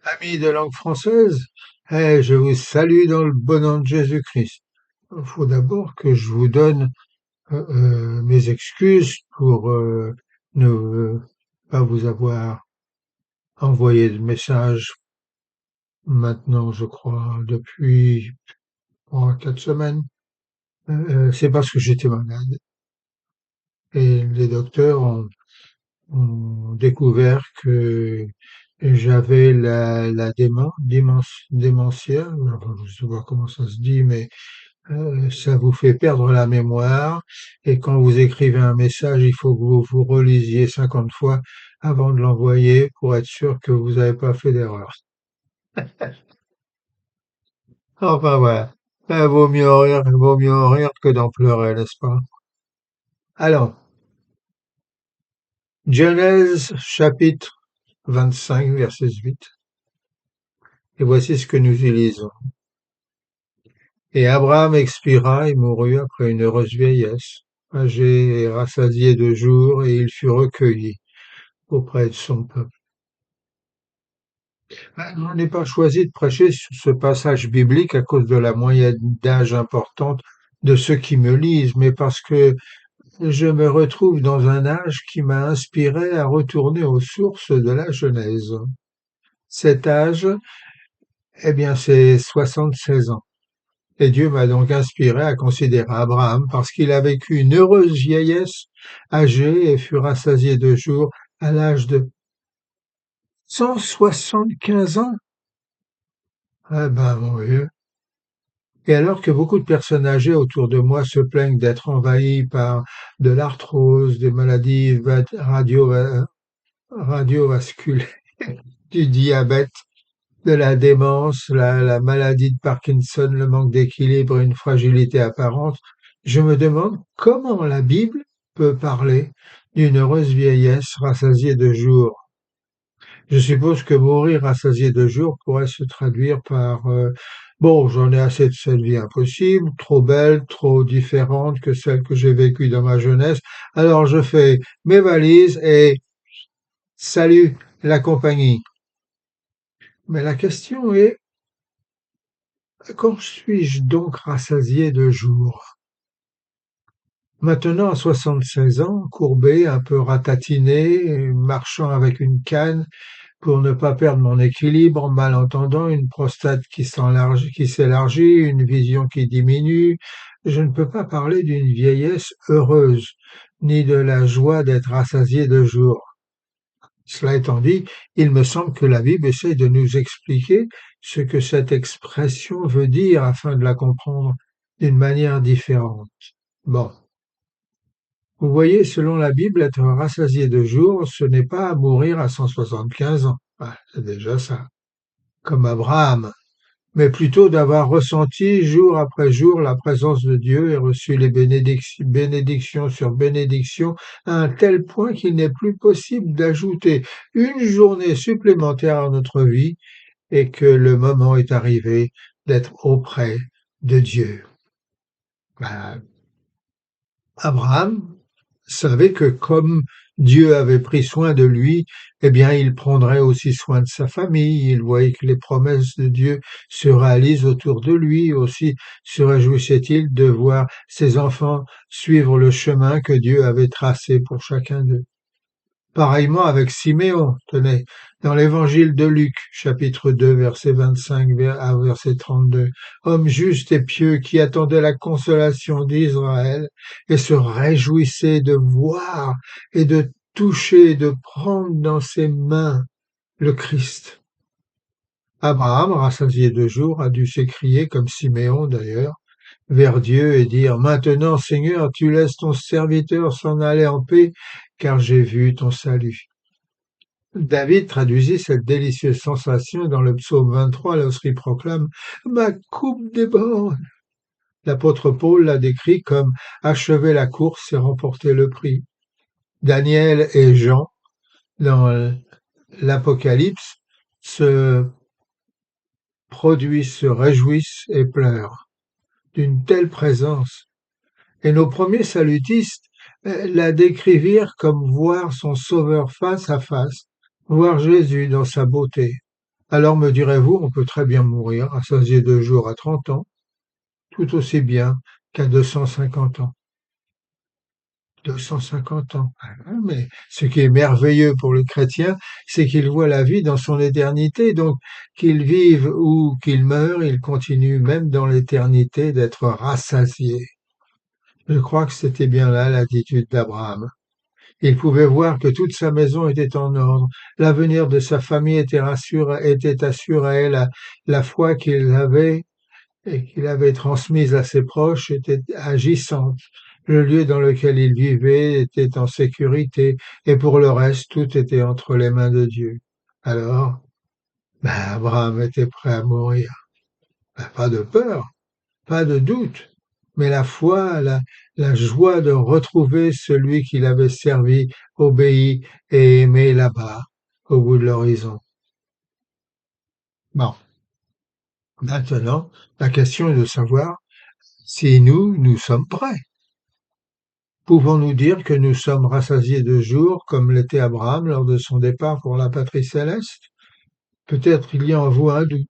Amis de langue française, je vous salue dans le bon nom de Jésus-Christ. Il faut d'abord que je vous donne mes excuses pour ne pas vous avoir envoyé de message maintenant, je crois, depuis 4 semaines. C'est parce que j'étais malade et les docteurs ont découvert que j'avais la démentia, je ne sais pas comment ça se dit, mais ça vous fait perdre la mémoire et quand vous écrivez un message, il faut que vous relisiez 50 fois avant de l'envoyer pour être sûr que vous n'avez pas fait d'erreur. Enfin voilà, vaut mieux en rire que d'en pleurer, n'est-ce pas? Alors, Genèse chapitre 25, verset 8, et voici ce que nous y lisons. Et Abraham expira et mourut après une heureuse vieillesse, âgé et rassasié de jours, et il fut recueilli auprès de son peuple. Je n'ai pas choisi de prêcher sur ce passage biblique à cause de la moyenne d'âge importante de ceux qui me lisent, mais parce que je me retrouve dans un âge qui m'a inspiré à retourner aux sources de la Genèse. Cet âge, eh bien, c'est 76 ans. Et Dieu m'a donc inspiré à considérer Abraham parce qu'il a vécu une heureuse vieillesse, âgé et fut rassasié de jours à l'âge de 175 ans. Ah ben, mon vieux. Et alors que beaucoup de personnes âgées autour de moi se plaignent d'être envahies par de l'arthrose, des maladies radiovasculaires, du diabète, de la démence, la maladie de Parkinson, le manque d'équilibre et une fragilité apparente, je me demande comment la Bible peut parler d'une heureuse vieillesse rassasiée de jours. Je suppose que mourir rassasié de jours pourrait se traduire par bon, j'en ai assez de cette vie impossible, trop belle, trop différente que celle que j'ai vécue dans ma jeunesse. Alors je fais mes valises et salut la compagnie. Mais la question est, quand suis-je donc rassasié de jours? Maintenant, à 76 ans, courbé, un peu ratatiné, marchant avec une canne, pour ne pas perdre mon équilibre, mal entendant, une prostate qui s'élargit, une vision qui diminue, je ne peux pas parler d'une vieillesse heureuse, ni de la joie d'être rassasié de jour. Cela étant dit, il me semble que la Bible essaie de nous expliquer ce que cette expression veut dire afin de la comprendre d'une manière différente. Bon. Vous voyez, selon la Bible, être rassasié de jour, ce n'est pas mourir à 175 ans. Ah, c'est déjà ça. Comme Abraham, mais plutôt d'avoir ressenti jour après jour la présence de Dieu et reçu les bénédictions sur bénédictions à un tel point qu'il n'est plus possible d'ajouter une journée supplémentaire à notre vie et que le moment est arrivé d'être auprès de Dieu. Ben, Abraham savait que comme Dieu avait pris soin de lui, eh bien, il prendrait aussi soin de sa famille. Il voyait que les promesses de Dieu se réalisent autour de lui. Aussi se réjouissait-il de voir ses enfants suivre le chemin que Dieu avait tracé pour chacun d'eux. Pareillement avec Siméon, tenez, dans l'évangile de Luc, chapitre 2, verset 25 à verset 32, homme juste et pieux qui attendait la consolation d'Israël et se réjouissait de voir et de toucher, de prendre dans ses mains le Christ. Abraham, rassasié de jour, a dû s'écrier, comme Siméon d'ailleurs, vers Dieu et dire, maintenant Seigneur, tu laisses ton serviteur s'en aller en paix, car j'ai vu ton salut. David traduisit cette délicieuse sensation dans le psaume 23 lorsqu'il proclame Ma coupe déborde. L'apôtre Paul l'a décrit comme achever la course et remporter le prix. Daniel et Jean, dans l'Apocalypse, se produisent, se réjouissent et pleurent d'une telle présence. Et nos premiers salutistes la décrivirent comme voir son Sauveur face à face, voir Jésus dans sa beauté. Alors me direz-vous, on peut très bien mourir, rassasié de jour à 30 ans, tout aussi bien qu'à 250 ans. 250 ans. Ah ouais, mais ce qui est merveilleux pour le chrétien, c'est qu'il voit la vie dans son éternité. Donc, qu'il vive ou qu'il meure, il continue même dans l'éternité d'être rassasié. Je crois que c'était bien là l'attitude d'Abraham. Il pouvait voir que toute sa maison était en ordre. L'avenir de sa famille était assuré. La foi qu'il avait et qu'il avait transmise à ses proches était agissante. Le lieu dans lequel il vivait était en sécurité, et pour le reste, tout était entre les mains de Dieu. Alors, Abraham était prêt à mourir. Pas de peur, pas de doute, mais la foi, la joie de retrouver celui qu'il avait servi, obéi et aimé là-bas, au bout de l'horizon. Bon, maintenant, la question est de savoir si nous sommes prêts. Pouvons-nous dire que nous sommes rassasiés de jour, comme l'était Abraham lors de son départ pour la patrie céleste? Peut-être il y a en vous un doute,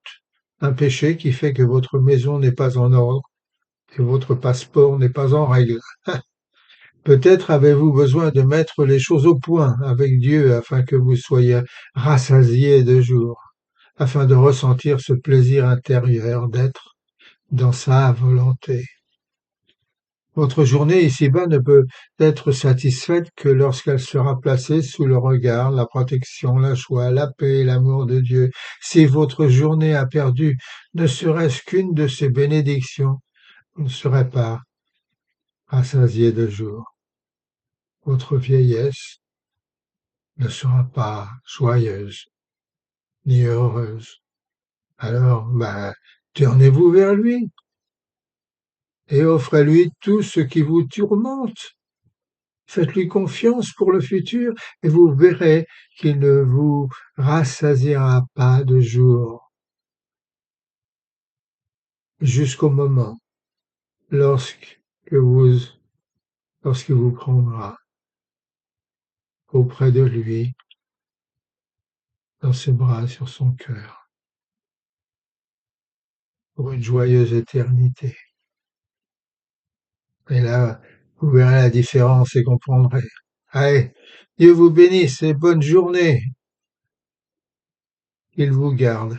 un péché qui fait que votre maison n'est pas en ordre, que votre passeport n'est pas en règle. Peut-être avez-vous besoin de mettre les choses au point avec Dieu afin que vous soyez rassasiés de jour, afin de ressentir ce plaisir intérieur d'être dans sa volonté. Votre journée ici-bas ne peut être satisfaite que lorsqu'elle sera placée sous le regard, la protection, la joie, la paix et l'amour de Dieu. Si votre journée a perdu ne serait-ce qu'une de ces bénédictions, vous ne serez pas rassasié de jour. Votre vieillesse ne sera pas joyeuse ni heureuse. Alors, tournez-vous vers lui et offrez-lui tout ce qui vous tourmente. Faites-lui confiance pour le futur et vous verrez qu'il ne vous rassasiera pas de jour jusqu'au moment lorsque vous, lorsque vous prendra auprès de lui, dans ses bras, sur son cœur, pour une joyeuse éternité. Et là, vous verrez la différence et comprendrez. Allez, Dieu vous bénisse et bonne journée. Il vous garde.